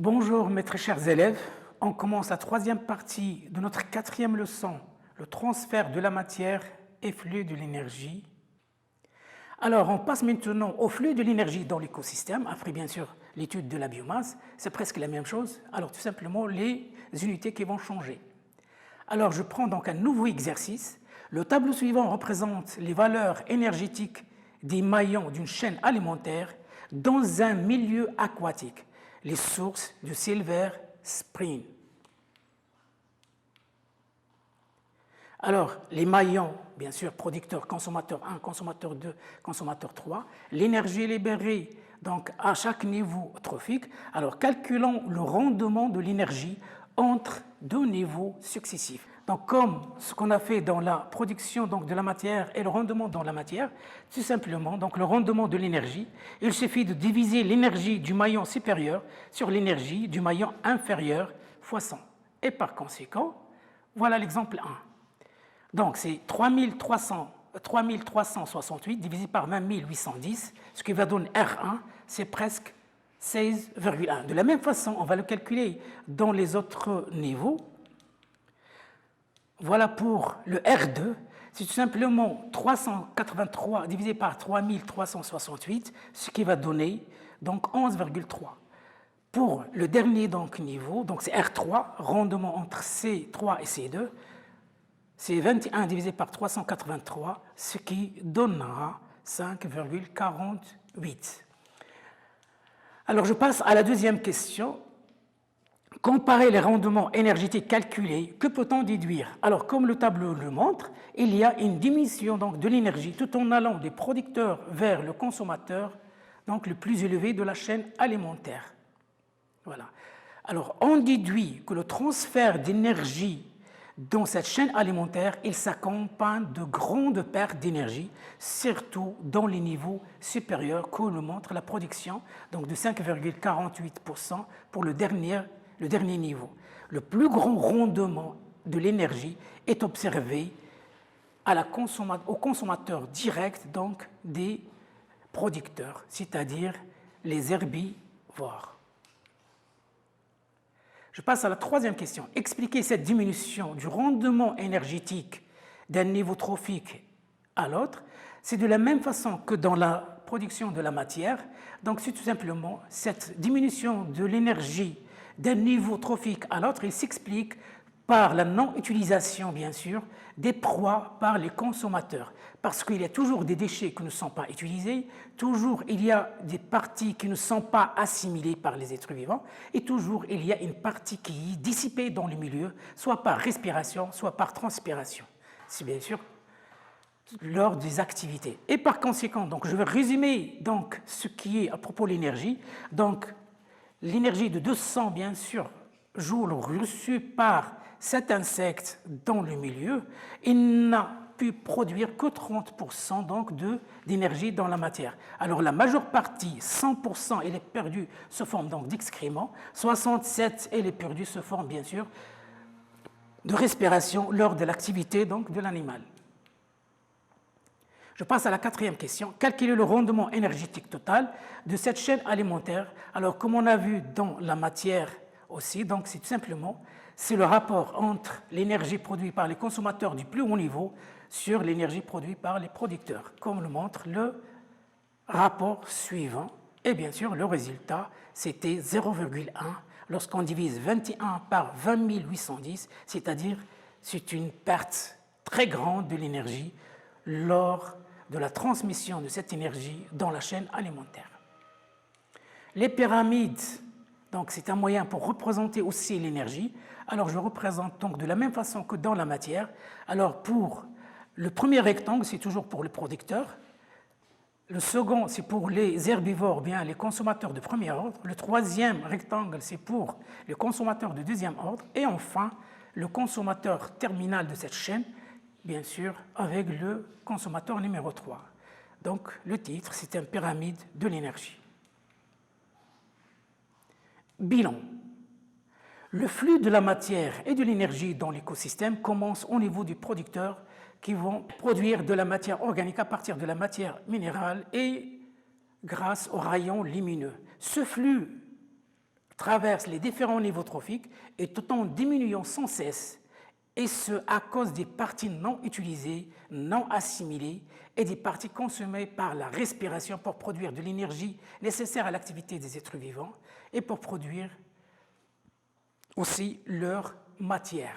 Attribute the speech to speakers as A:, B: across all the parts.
A: Bonjour mes très chers élèves, on commence la troisième partie de notre quatrième leçon, le transfert de la matière et flux de l'énergie. Alors on passe maintenant au flux de l'énergie dans l'écosystème, après bien sûr l'étude de la biomasse, c'est presque la même chose, alors tout simplement les unités qui vont changer. Alors je prends donc un nouveau exercice, le tableau suivant représente les valeurs énergétiques des maillons d'une chaîne alimentaire dans un milieu aquatique. Les sources du Silver Spring. Alors, les maillons, bien sûr, producteur, consommateur 1, consommateur 2, consommateur 3, l'énergie libérée donc à chaque niveau trophique. Alors, calculons le rendement de l'énergie entre deux niveaux successifs. Donc, comme ce qu'on a fait dans la production donc, de la matière et le rendement dans la matière, tout simplement, donc le rendement de l'énergie, il suffit de diviser l'énergie du maillon supérieur sur l'énergie du maillon inférieur fois 100. Et par conséquent, voilà l'exemple 1. Donc, c'est 3368 divisé par 20 810, ce qui va donner R1, c'est presque 16,1. De la même façon, on va le calculer dans les autres niveaux. Voilà pour le R2, c'est tout simplement 383 divisé par 3368, ce qui va donner donc 11,3. Pour le dernier donc, niveau, donc c'est R3, rendement entre C3 et C2, c'est 21 divisé par 383, ce qui donnera 5,48. Alors je passe à la deuxième question. Comparer les rendements énergétiques calculés, que peut-on déduire? Alors, comme le tableau le montre, il y a une diminution donc, de l'énergie tout en allant des producteurs vers le consommateur, donc le plus élevé de la chaîne alimentaire. Voilà. Alors, on déduit que le transfert d'énergie dans cette chaîne alimentaire, il s'accompagne de grandes pertes d'énergie, surtout dans les niveaux supérieurs, comme le montre la production, donc de 5,48% pour le dernier niveau. Le plus grand rendement de l'énergie est observé au consommateur direct donc, des producteurs, c'est-à-dire les herbivores. Je passe à la troisième question. Expliquer cette diminution du rendement énergétique d'un niveau trophique à l'autre, c'est de la même façon que dans la production de la matière. Donc, c'est tout simplement cette diminution de l'énergie d'un niveau trophique à l'autre, il s'explique par la non-utilisation, bien sûr, des proies par les consommateurs. Parce qu'il y a toujours des déchets qui ne sont pas utilisés, toujours il y a des parties qui ne sont pas assimilées par les êtres vivants, et toujours il y a une partie qui est dissipée dans le milieu, soit par respiration, soit par transpiration. C'est bien sûr lors des activités. Et par conséquent, donc, je vais résumer donc, ce qui est à propos de l'énergie. Donc, l'énergie de 200, bien sûr, joules reçus par cet insecte dans le milieu, il n'a pu produire que 30% donc d'énergie dans la matière. Alors la majeure partie, 100%, elle est perdue sous forme d'excréments, 67% elle est perdue sous forme, bien sûr, de respiration lors de l'activité de l'animal. Je passe à la quatrième question. Calculer le rendement énergétique total de cette chaîne alimentaire. Alors, comme on a vu dans la matière aussi, donc c'est tout simplement c'est le rapport entre l'énergie produite par les consommateurs du plus haut niveau sur l'énergie produite par les producteurs, comme le montre le rapport suivant. Et bien sûr, le résultat, c'était 0,1 lorsqu'on divise 21 par 20 810, c'est-à-dire c'est une perte très grande de l'énergie lors de la transmission de cette énergie dans la chaîne alimentaire. Les pyramides, donc c'est un moyen pour représenter aussi l'énergie. Alors je représente donc de la même façon que dans la matière. Alors pour le premier rectangle, c'est toujours pour le producteur. Le second, c'est pour les herbivores, bien les consommateurs de premier ordre. Le troisième rectangle, c'est pour les consommateurs de deuxième ordre. Et enfin, le consommateur terminal de cette chaîne, bien sûr, avec le consommateur numéro 3. Donc, le titre, c'est une pyramide de l'énergie. Bilan. Le flux de la matière et de l'énergie dans l'écosystème commence au niveau du producteur qui vont produire de la matière organique à partir de la matière minérale et grâce aux rayons lumineux. Ce flux traverse les différents niveaux trophiques et tout en diminuant sans cesse, et ce à cause des parties non utilisées, non assimilées et des parties consommées par la respiration pour produire de l'énergie nécessaire à l'activité des êtres vivants et pour produire aussi leur matière.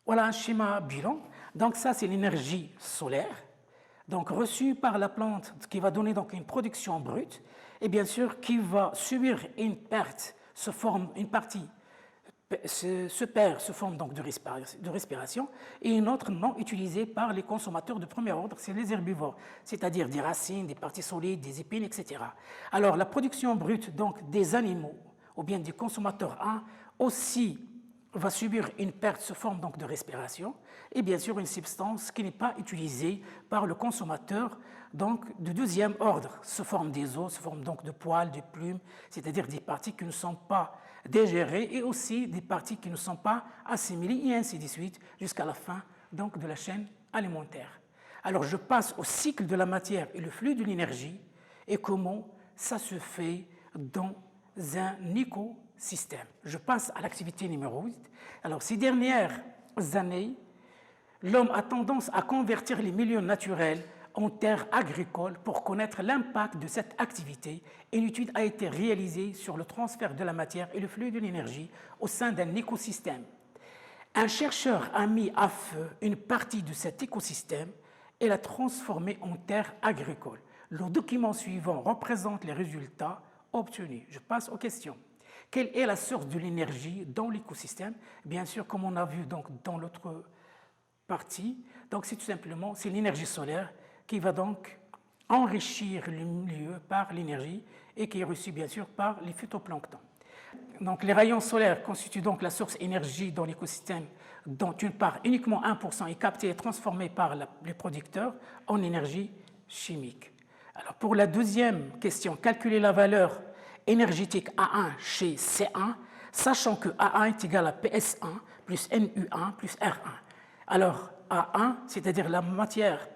A: Voilà un schéma bilan. Donc ça, c'est l'énergie solaire, donc reçue par la plante, qui va donner donc une production brute, et bien sûr qui va subir une perte, une partie se perd sous forme donc de respiration, et une autre non utilisée par les consommateurs de premier ordre, c'est les herbivores, c'est-à-dire des racines, des parties solides, des épines, etc. Alors la production brute donc des animaux ou bien des consommateurs 1 aussi va subir une perte sous forme donc de respiration et bien sûr une substance qui n'est pas utilisée par le consommateur donc de deuxième ordre, sous forme des os, sous forme donc de poils, de plumes, c'est-à-dire des parties qui ne sont pas digérées et aussi des parties qui ne sont pas assimilées et ainsi de suite jusqu'à la fin donc de la chaîne alimentaire. Alors je passe au cycle de la matière et le flux de l'énergie et comment ça se fait dans un écosystème. Je passe à l'activité numéro 8. Alors ces dernières années, l'homme a tendance à convertir les milieux naturels en terres agricoles pour connaître l'impact de cette activité. Une étude a été réalisée sur le transfert de la matière et le flux de l'énergie au sein d'un écosystème. Un chercheur a mis à feu une partie de cet écosystème et l'a transformée en terre agricole. Le document suivant représente les résultats obtenus. Je passe aux questions. Quelle est la source de l'énergie dans l'écosystème? Bien sûr, comme on a vu donc dans l'autre partie, donc c'est tout simplement l'énergie solaire qui va donc enrichir le milieu par l'énergie et qui est reçue bien sûr par les phytoplanctons. Donc les rayons solaires constituent donc la source d'énergie dans l'écosystème dont une part uniquement 1% est captée et transformée par les producteurs en énergie chimique. Alors pour la deuxième question, calculer la valeur énergétique A1 chez C1, sachant que A1 est égal à PS1 plus NU1 plus R1. Alors A1, c'est-à-dire la matière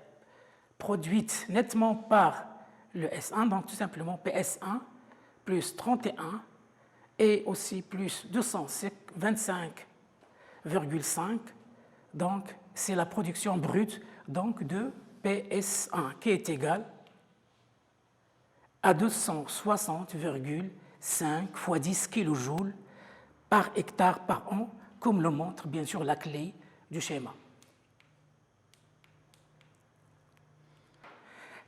A: produite nettement par le S1, donc tout simplement PS1 plus 31 et aussi plus 225,5, donc c'est la production brute donc de PS1 qui est égale à 260,5 fois 10 kJ par hectare par an, comme le montre bien sûr la clé du schéma.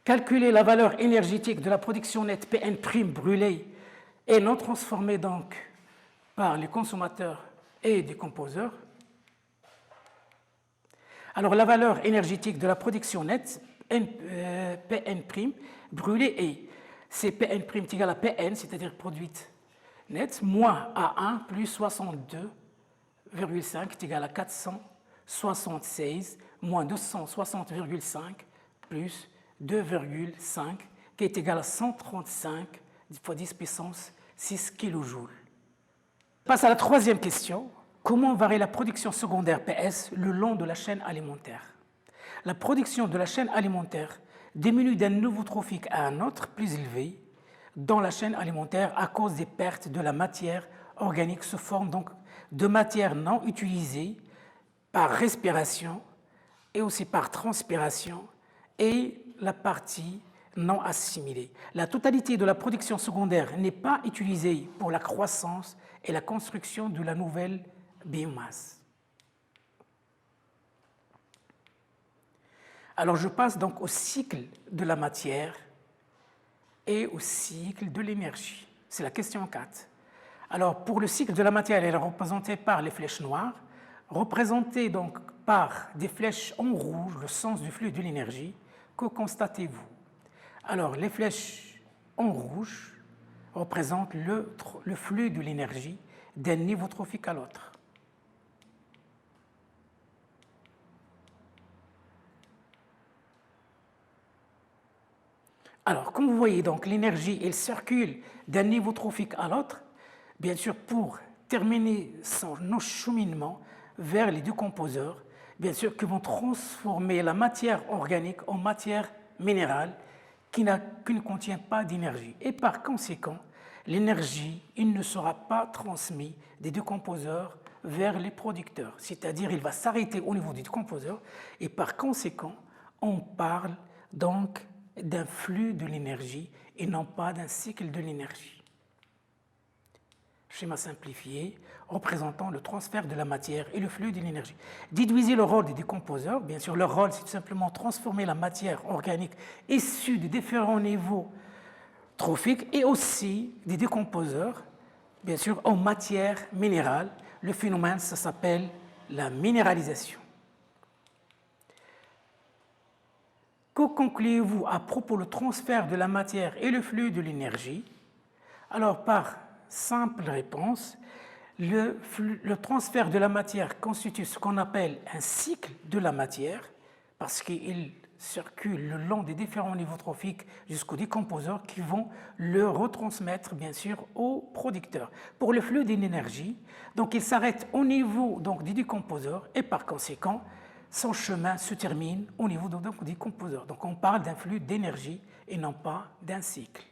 A: Calculer la valeur énergétique de la production nette Pn' brûlée et non transformée donc par les consommateurs et décomposeurs. Alors la valeur énergétique de la production nette Pn' brûlée c'est Pn' est égal à Pn, c'est-à-dire produite nette, moins A1 plus 62,5 est égal à 476 moins 260,5 plus 2,5 qui est égal à 135 fois 10 puissance 6 kJ. Je passe à la troisième question. Comment varie la production secondaire PS le long de la chaîne alimentaire? La production de la chaîne alimentaire diminue d'un niveau trophique à un autre plus élevé dans la chaîne alimentaire à cause des pertes de la matière organique sous forme donc de matière non utilisée par respiration et aussi par transpiration et la partie non assimilée. La totalité de la production secondaire n'est pas utilisée pour la croissance et la construction de la nouvelle biomasse. Alors je passe donc au cycle de la matière et au cycle de l'énergie. C'est la question 4. Alors pour le cycle de la matière, elle est représentée par les flèches noires, représentée donc par des flèches en rouge, le sens du flux de l'énergie. Que constatez-vous? Alors les flèches en rouge représentent le flux de l'énergie d'un niveau trophique à l'autre. Alors, comme vous voyez, donc l'énergie, elle circule d'un niveau trophique à l'autre, bien sûr pour terminer son cheminement vers les décomposeurs, bien sûr qui vont transformer la matière organique en matière minérale qui ne contient pas d'énergie. Et par conséquent, l'énergie, il ne sera pas transmis des décomposeurs vers les producteurs. C'est-à-dire, il va s'arrêter au niveau du décomposeur et par conséquent, on parle donc d'un flux de l'énergie et non pas d'un cycle de l'énergie. Schéma simplifié représentant le transfert de la matière et le flux de l'énergie. Déduisez le rôle des décomposeurs. Bien sûr, leur rôle, c'est tout simplement transformer la matière organique issue de différents niveaux trophiques et aussi des décomposeurs, bien sûr, en matière minérale. Le phénomène, ça s'appelle la minéralisation. Que concluez-vous à propos du transfert de la matière et le flux de l'énergie? Alors, par simple réponse, le transfert de la matière constitue ce qu'on appelle un cycle de la matière, parce qu'il circule le long des différents niveaux trophiques jusqu'aux décomposeurs qui vont le retransmettre, bien sûr, aux producteurs. Pour le flux d'énergie, donc il s'arrête au niveau donc, des décomposeurs et par conséquent, son chemin se termine au niveau donc, des décomposeurs. Donc on parle d'un flux d'énergie et non pas d'un cycle.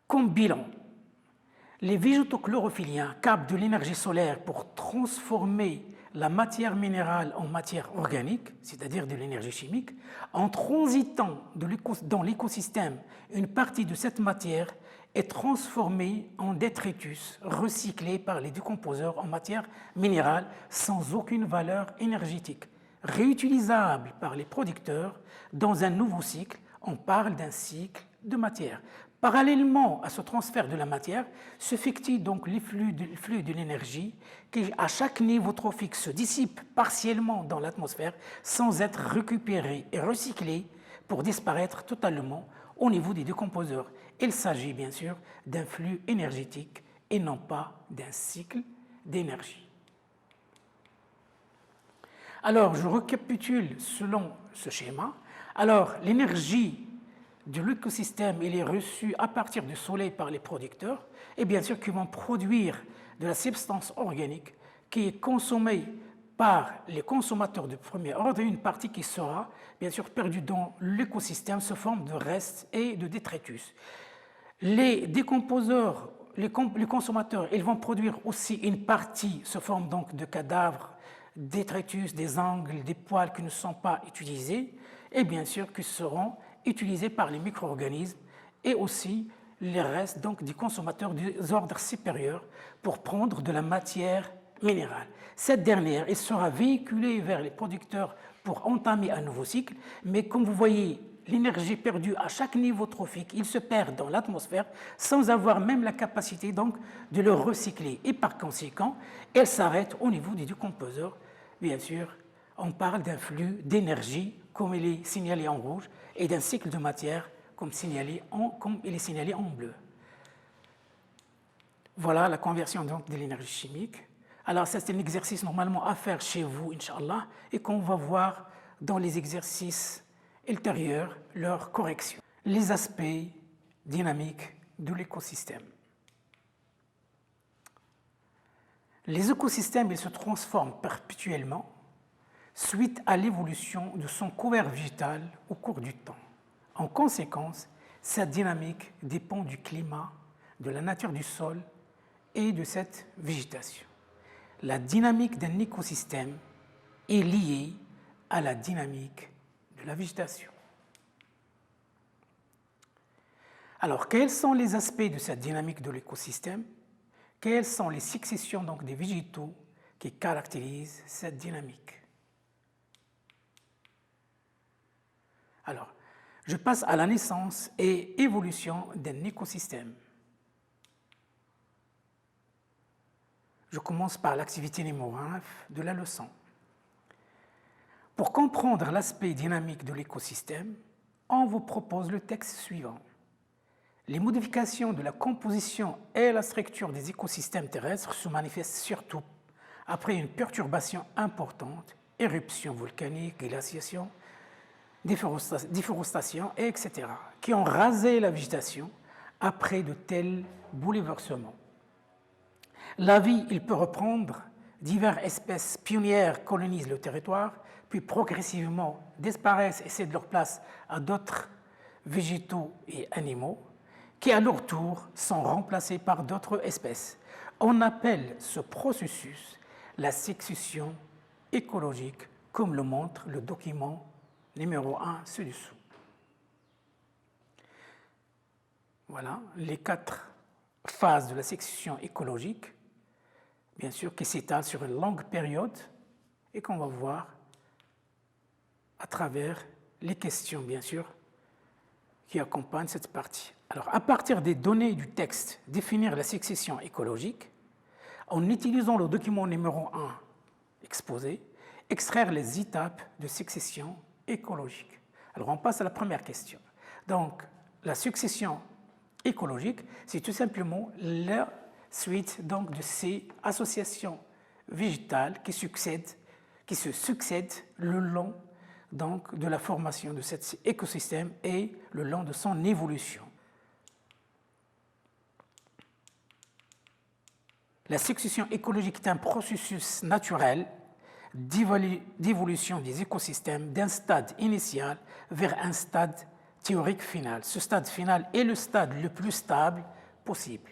A: Comme bilan, les végétaux-chlorophylliens captent de l'énergie solaire pour transformer la matière minérale en matière organique, c'est-à-dire de l'énergie chimique. En transitant dans l'écosystème, une partie de cette matière est transformée en détritus recyclé par les décomposeurs en matière minérale sans aucune valeur énergétique. Réutilisable par les producteurs dans un nouveau cycle, on parle d'un cycle de matière. Parallèlement à ce transfert de la matière, s'effectuent donc les flux de l'énergie qui, à chaque niveau trophique, se dissipent partiellement dans l'atmosphère sans être récupérés et recyclés pour disparaître totalement au niveau des décomposeurs. Il s'agit bien sûr d'un flux énergétique et non pas d'un cycle d'énergie. Alors, je récapitule selon ce schéma. Alors, l'énergie de l'écosystème, il est reçu à partir du soleil par les producteurs et bien sûr qui vont produire de la substance organique qui est consommée par les consommateurs de premier ordre et une partie qui sera bien sûr perdue dans l'écosystème sous forme de restes et de détritus. Les décomposeurs, les consommateurs, ils vont produire aussi une partie sous forme donc de cadavres, détritus, des angles, des poils qui ne sont pas utilisés et bien sûr qui seront utilisés par les micro-organismes et aussi les restes donc, des consommateurs des ordres supérieurs pour prendre de la matière minérale. Cette dernière elle sera véhiculée vers les producteurs pour entamer un nouveau cycle, mais comme vous voyez, l'énergie perdue à chaque niveau trophique, il se perd dans l'atmosphère sans avoir même la capacité donc, de le recycler. Et par conséquent, elle s'arrête au niveau des décomposeurs. Bien sûr, on parle d'un flux d'énergie, comme il est signalé en rouge, et d'un cycle de matière comme il est signalé en bleu. Voilà la conversion donc de l'énergie chimique. Alors c'est un exercice normalement à faire chez vous, Inch'Allah, et qu'on va voir dans les exercices ultérieurs leur correction. Les aspects dynamiques de l'écosystème. Les écosystèmes ils se transforment perpétuellement suite à l'évolution de son couvert végétal au cours du temps. En conséquence, cette dynamique dépend du climat, de la nature du sol et de cette végétation. La dynamique d'un écosystème est liée à la dynamique de la végétation. Alors, quels sont les aspects de cette dynamique de l'écosystème? Quelles sont les successions donc, des végétaux qui caractérisent cette dynamique? Alors, je passe à la naissance et évolution d'un écosystème. Je commence par l'activité numéro 1 de la leçon. Pour comprendre l'aspect dynamique de l'écosystème, on vous propose le texte suivant. Les modifications de la composition et la structure des écosystèmes terrestres se manifestent surtout après une perturbation importante, éruption volcanique, glaciation, déforestation, etc., qui ont rasé la végétation après de tels bouleversements. La vie, il peut reprendre, diverses espèces pionnières colonisent le territoire, puis progressivement disparaissent et cèdent leur place à d'autres végétaux et animaux, qui à leur tour sont remplacés par d'autres espèces. On appelle ce processus la succession écologique, comme le montre le document numéro 1 ci-dessous. Voilà les 4 phases de la succession écologique, bien sûr, qui s'étalent sur une longue période et qu'on va voir à travers les questions, bien sûr, qui accompagnent cette partie. Alors, à partir des données du texte, définir la succession écologique, en utilisant le document numéro 1 exposé, extraire les étapes de succession écologique. Alors, on passe à la première question. Donc, la succession écologique, c'est tout simplement la suite donc, de ces associations végétales qui se succèdent le long donc, de la formation de cet écosystème et le long de son évolution. La succession écologique est un processus naturel d'évolution des écosystèmes d'un stade initial vers un stade théorique final. Ce stade final est le stade le plus stable possible.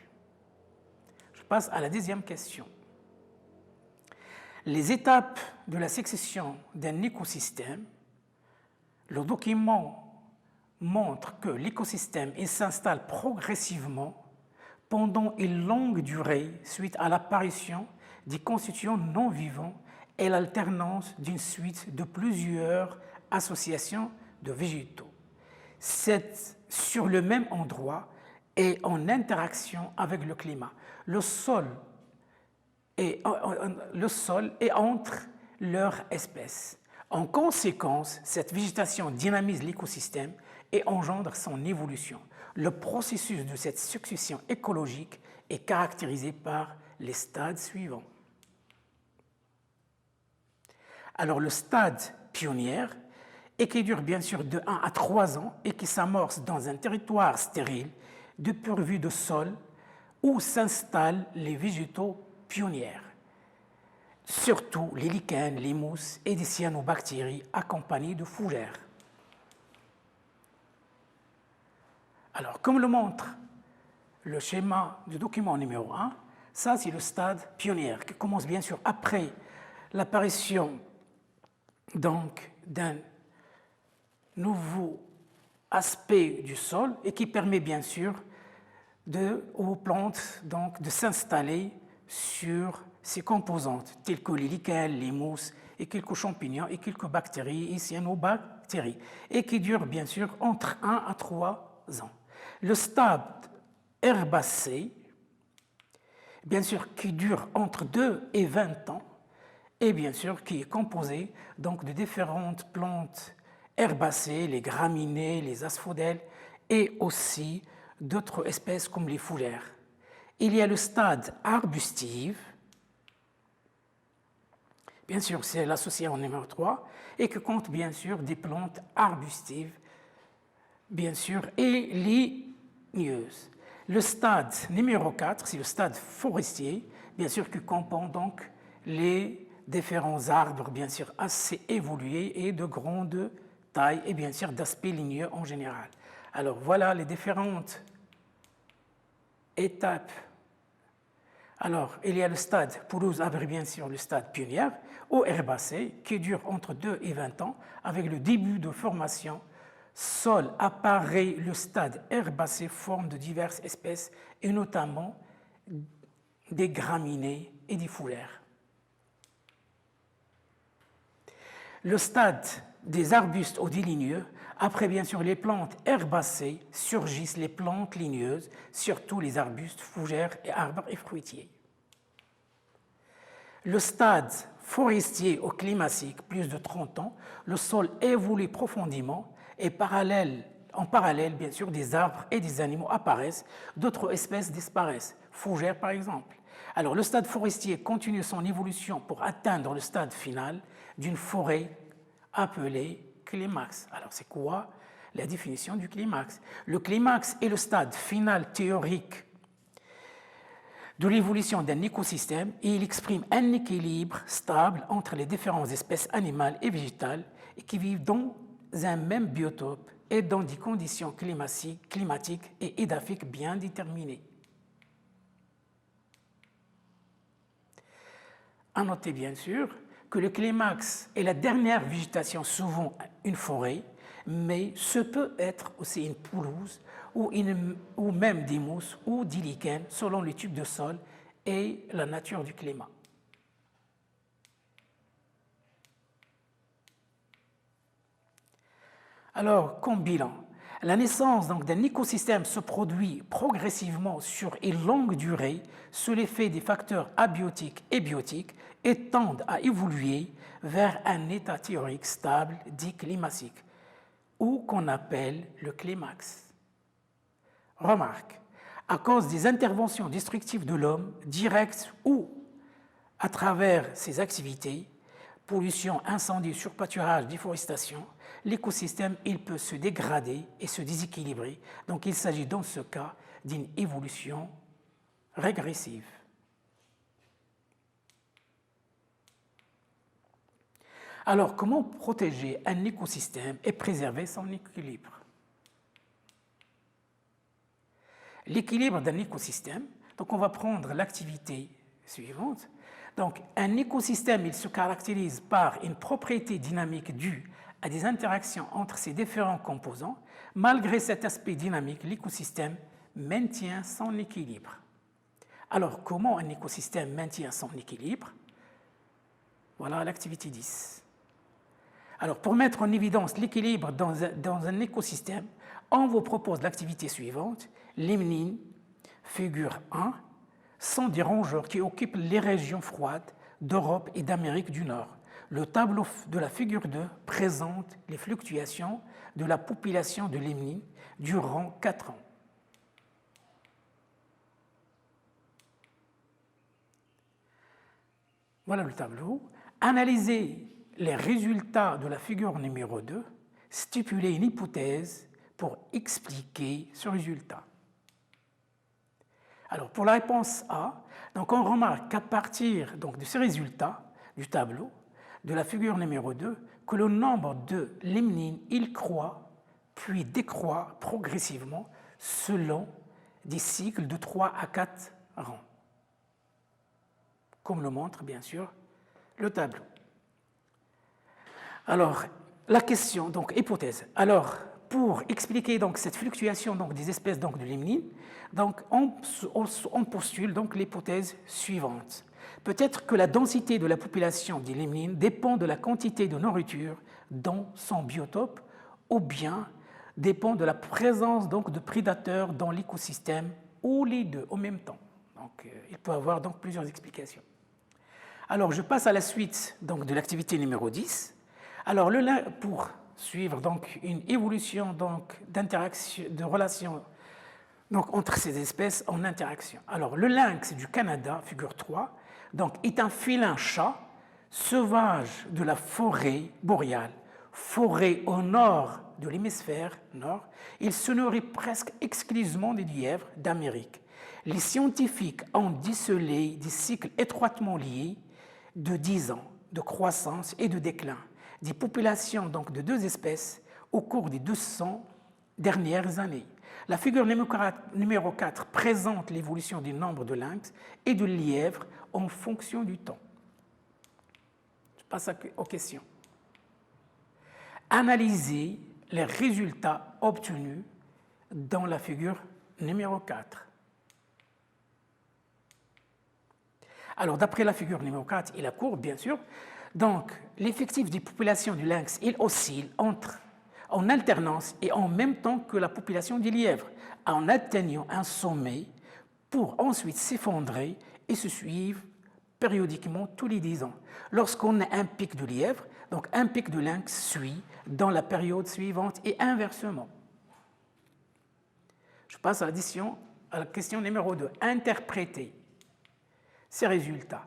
A: Je passe à la deuxième question. Les étapes de la succession d'un écosystème, le document montre que l'écosystème s'installe progressivement pendant une longue durée suite à l'apparition des constituants non vivants et l'alternance d'une suite de plusieurs associations de végétaux. C'est sur le même endroit et en interaction avec le climat. Le sol est entre leurs espèces. En conséquence, cette végétation dynamise l'écosystème et engendre son évolution. Le processus de cette succession écologique est caractérisé par les stades suivants. Alors, le stade pionnier, et qui dure bien sûr de 1 à 3 ans et qui s'amorce dans un territoire stérile, dépourvu de sol, où s'installent les végétaux pionniers, surtout les lichens, les mousses et des cyanobactéries accompagnées de fougères. Alors, comme le montre le schéma du document numéro 1, ça c'est le stade pionnier qui commence bien sûr après l'apparition donc d'un nouveau aspect du sol et qui permet bien sûr aux plantes donc, de s'installer sur ces composantes telles que les lichens, les mousses et quelques champignons et quelques bactéries et cyanobactéries et qui durent bien sûr entre 1 à 3 ans. Le stade herbacé, bien sûr qui dure entre 2 et 20 ans et bien sûr qui est composé donc, de différentes plantes herbacées, les graminées, les asphodèles et aussi d'autres espèces comme les fougères. Il y a le stade arbustif, bien sûr c'est l'association numéro 3, et qui compte bien sûr des plantes arbustives, bien sûr, et ligneuses. Le stade numéro 4, c'est le stade forestier, bien sûr qui comprend donc les différents arbres, bien sûr assez évolués et de grande taille, et bien sûr d'aspect ligneux en général. Alors voilà les différentes étapes. Alors, il y a le stade pelouse arbre, bien sûr, le stade pionnier, ou herbacé, qui dure entre 2 et 20 ans, avec le début de formation. Sol apparaît le stade herbacé, forme de diverses espèces, et notamment des graminées et des fougères. Le stade des arbustes ou des ligneux, après bien sûr les plantes herbacées, surgissent les plantes ligneuses, surtout les arbustes, fougères et arbres et fruitiers. Le stade forestier au climatique, plus de 30 ans, le sol évolue profondément et en parallèle, bien sûr, des arbres et des animaux apparaissent, d'autres espèces disparaissent, fougères par exemple. Alors le stade forestier continue son évolution pour atteindre le stade final d'une forêt appelée climax. Alors c'est quoi la définition du climax? Le climax est le stade final théorique de l'évolution d'un écosystème et il exprime un équilibre stable entre les différentes espèces animales et végétales et qui vivent dans un même biotope et dans des conditions climatiques et édaphiques bien déterminées. À noter bien sûr que le climax est la dernière végétation, souvent une forêt, mais ce peut être aussi une pelouse ou même des mousses ou des lichens selon le type de sol et la nature du climat. Alors, comme bilan, la naissance d'un écosystème se produit progressivement sur une longue durée sous l'effet des facteurs abiotiques et biotiques et tendent à évoluer vers un état théorique stable dit climatique, ou qu'on appelle le climax. Remarque, à cause des interventions destructives de l'homme, directes ou à travers ses activités, pollution, incendie, surpâturage, déforestation, l'écosystème il peut se dégrader et se déséquilibrer. Donc il s'agit dans ce cas d'une évolution régressive. Alors, comment protéger un écosystème et préserver son équilibre? L'équilibre d'un écosystème, donc on va prendre l'activité suivante. Donc, un écosystème, il se caractérise par une propriété dynamique due à des interactions entre ses différents composants. Malgré cet aspect dynamique, l'écosystème maintient son équilibre. Alors, comment un écosystème maintient son équilibre? Voilà l'activité 10. Alors, pour mettre en évidence l'équilibre dans un écosystème, on vous propose l'activité suivante. Les limnines, figure 1, sont des rongeurs qui occupent les régions froides d'Europe et d'Amérique du Nord. Le tableau de la figure 2 présente les fluctuations de la population de limnines durant 4 ans. Voilà le tableau. Analysez les résultats de la figure numéro 2, stipuler une hypothèse pour expliquer ce résultat. Alors, pour la réponse A, donc on remarque qu'à partir donc, de ces résultats du tableau, de la figure numéro 2, que le nombre de limnines, il croît, puis décroît progressivement selon des cycles de 3 à 4 rangs, comme le montre bien sûr le tableau. Alors, la question, donc hypothèse. Alors, pour expliquer donc, cette fluctuation donc, des espèces donc, de limnines, donc, on postule donc, l'hypothèse suivante. Peut-être que la densité de la population des limnines dépend de la quantité de nourriture dans son biotope ou bien dépend de la présence donc, de prédateurs dans l'écosystème ou les deux en même temps. Donc, il peut y avoir donc, plusieurs explications. Alors, je passe à la suite donc, de l'activité numéro 10. Alors, pour suivre donc, une évolution d'interaction, de relations donc, entre ces espèces en interaction. Alors, le lynx du Canada, figure 3, donc, est un félin chat sauvage de la forêt boréale, forêt au nord de l'hémisphère nord. Il se nourrit presque exclusivement des lièvres d'Amérique. Les scientifiques ont décelé des cycles étroitement liés de 10 ans de croissance et de déclin des populations donc, de deux espèces au cours des 200 dernières années. La figure numéro 4 présente l'évolution du nombre de lynx et de lièvres en fonction du temps. Je passe aux questions. Analysez les résultats obtenus dans la figure numéro 4. Alors, d'après la figure numéro 4 et la courbe, bien sûr, donc, l'effectif des populations du lynx, il oscille en alternance et en même temps que la population des lièvres, en atteignant un sommet pour ensuite s'effondrer et se suivre périodiquement tous les 10 ans. Lorsqu'on a un pic de lièvre, donc un pic de lynx suit dans la période suivante et inversement. Je passe à la question numéro 2. Interpréter ces résultats.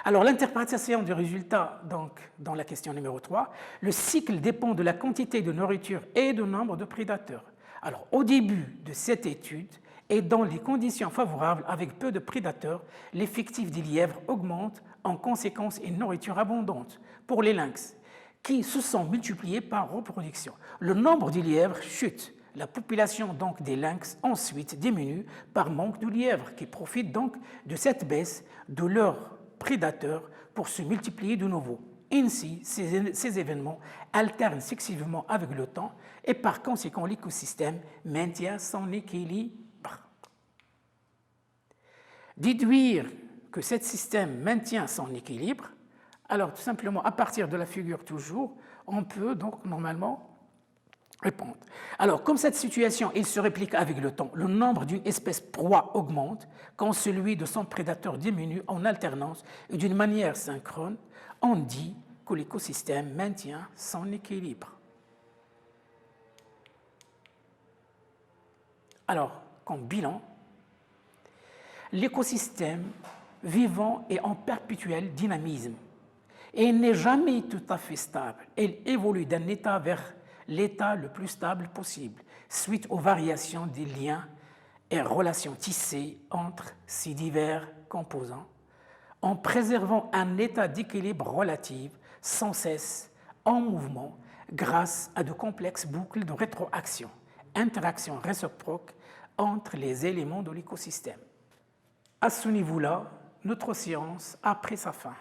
A: Alors, l'interprétation du résultat, donc, dans la question numéro 3, le cycle dépend de la quantité de nourriture et du nombre de prédateurs. Alors, au début de cette étude, Et dans les conditions favorables, avec peu de prédateurs, l'effectif des lièvres augmente, en conséquence une nourriture abondante pour les lynx, qui se sont multipliés par reproduction. Le nombre de lièvres chute. La population donc des lynx ensuite diminue par manque de lièvres, qui profitent donc de cette baisse de leurs prédateurs pour se multiplier de nouveau. Ainsi, ces événements alternent successivement avec le temps et par conséquent l'écosystème maintient son équilibre. Déduire que ce système maintient son équilibre, alors tout simplement à partir de la figure toujours, on peut donc normalement répondre. Alors, comme cette situation il se réplique avec le temps, le nombre d'une espèce proie augmente quand celui de son prédateur diminue en alternance et d'une manière synchrone, on dit que l'écosystème maintient son équilibre. Alors, comme bilan, l'écosystème vivant est en perpétuel dynamisme et n'est jamais tout à fait stable. Il évolue d'un état vers l'état le plus stable possible, suite aux variations des liens et relations tissées entre ces divers composants, en préservant un état d'équilibre relatif sans cesse en mouvement grâce à de complexes boucles de rétroaction, interaction réciproque entre les éléments de l'écosystème. À ce niveau-là, notre séance a pris sa fin.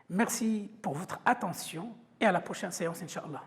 A: Merci pour votre attention et à la prochaine séance, Inch'Allah.